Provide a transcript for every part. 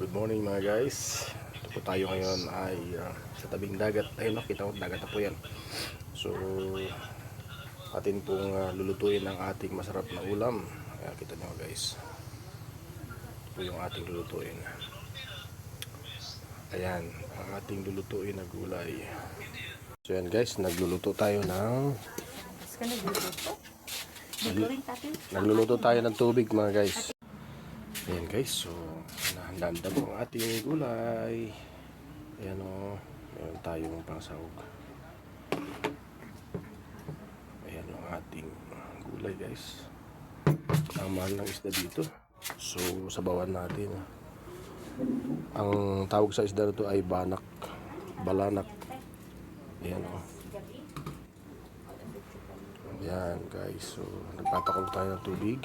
Good morning mga guys. Ito po tayo ngayon ay sa tabing dagat. Ayun, nakita ko dagat na po yan. So atin pong lulutuin ang ating masarap na ulam. Ayan, kita nyo guys. Ito po yung ating lulutuin. Ayan, ang ating lulutuin na gulay. So yan guys, nagluluto tayo ng nagluluto tayo ng tubig mga guys. Ayan guys, so nahanda po ang ating gulay. Ayan o, meron tayong pangsahog. Ayan ang ating gulay guys. Ang mahal ng isda dito. So sabawan natin. Ang tawag sa isda nito ay banak, balanak. Ayan o. Ayan guys, so nagpapakulo tayo ng tubig.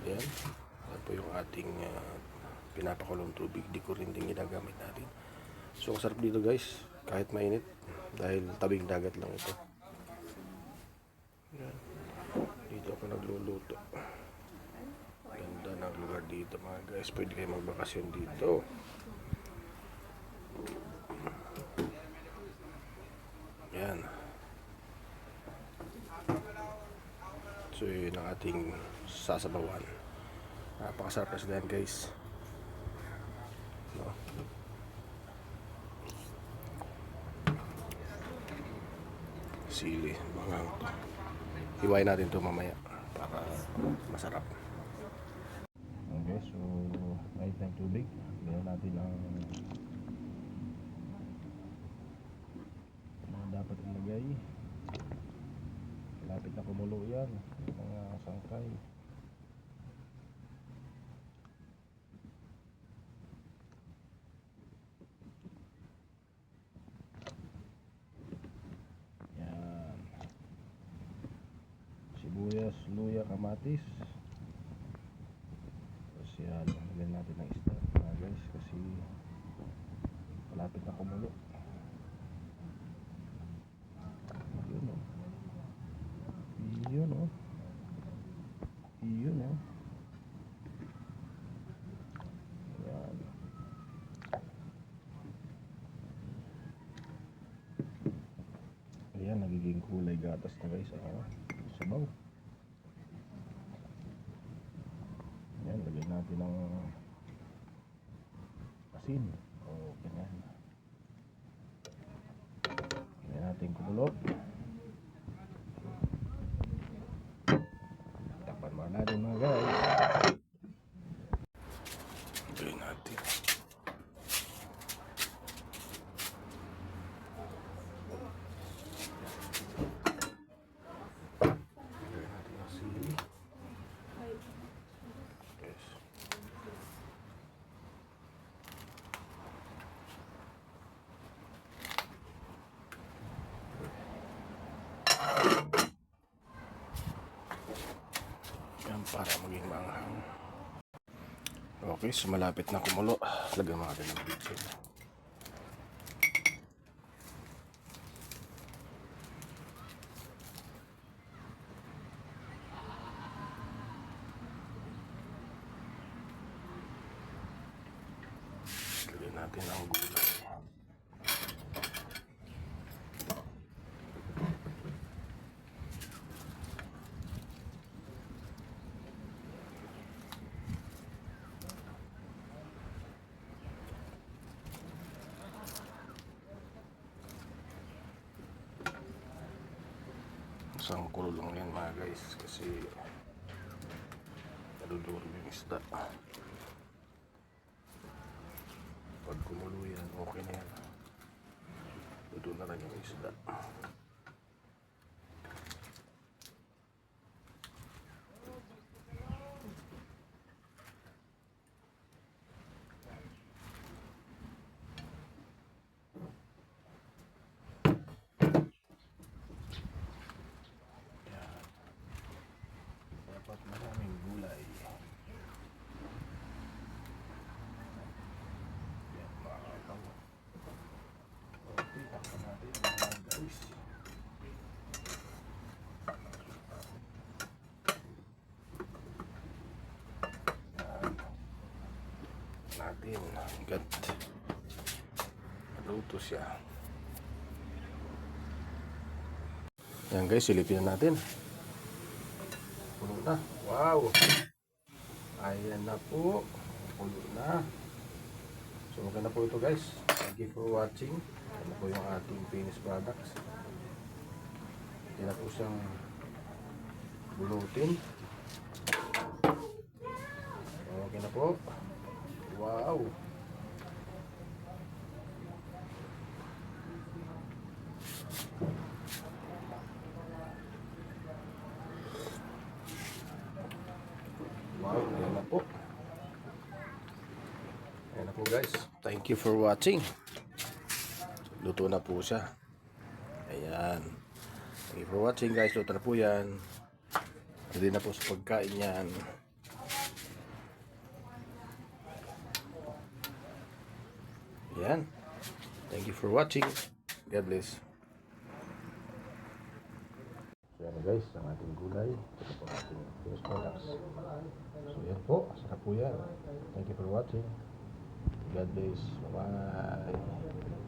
Ayan. Ayan po yung ating pinapakulong tubig. Di ko rin din ginagamit natin. So ang sarap dito guys, kahit mainit, dahil tabing dagat lang ito. Ayan. Dito ako nagluluto. Ganda ng lugar dito mga guys. Pwede kayo magbakasyon dito. Ayan. So yun ang ating sasabawan. Napakasarap kasi yan guys. No? Sili, mga hiwain natin ito mamaya para masarap. Okay, so mainit ng tubig. Gawin natin ang mga dapat ilagay. Lapit na kumulo yan, mga sangkay. Yan. Sibuyas, luya, kamatis. Tapos yan, lagyan natin ng isda guys, kasi malapit na kumulo. Yun o. Yun o. Yun o. Yan. Ayan, nagiging kulay gatas na guys. Sabaw. Ayan, lagyan natin ng asin. Okay na yan. Lagyan natin kumulo. Takpan mo natin mga guys. Lagyan natin. Yan, para maging maanghang. Okay, so malapit na kumulo. Lagyan mo natin ng bitsin. Lagyan natin ang gulay. Isang kulo lang yan mga guys, kasi nadudurog yung isda. Pag kumulo yan, okay na yan. Dudo na lang yung isda. Dapat maraming gulay. Yan, makakatawa. Okay, takpan natin mga guys. natin. Agad. Luto siya. Yan guys, silipin na natin. Puno na. Wow! Ayan na po. Puno na. So maganda po ito guys. Thank you for watching. Ayan na po yung ating finished products. Hindi na po siyang bulutin. Okay na po. Wow! Wow, ayan na po. Ayan na po guys. Thank you for watching. Luto na po siya. Ayan. Thank you for watching guys. Luto na po yan. Hindi na po sa pagkain yan. Ayan. Thank you for watching. God bless. So yan guys, ang ating gulay. Ito po ang ating finished products. So yan po, sarap po yan. Thank you for watching. God bless. Bye-bye.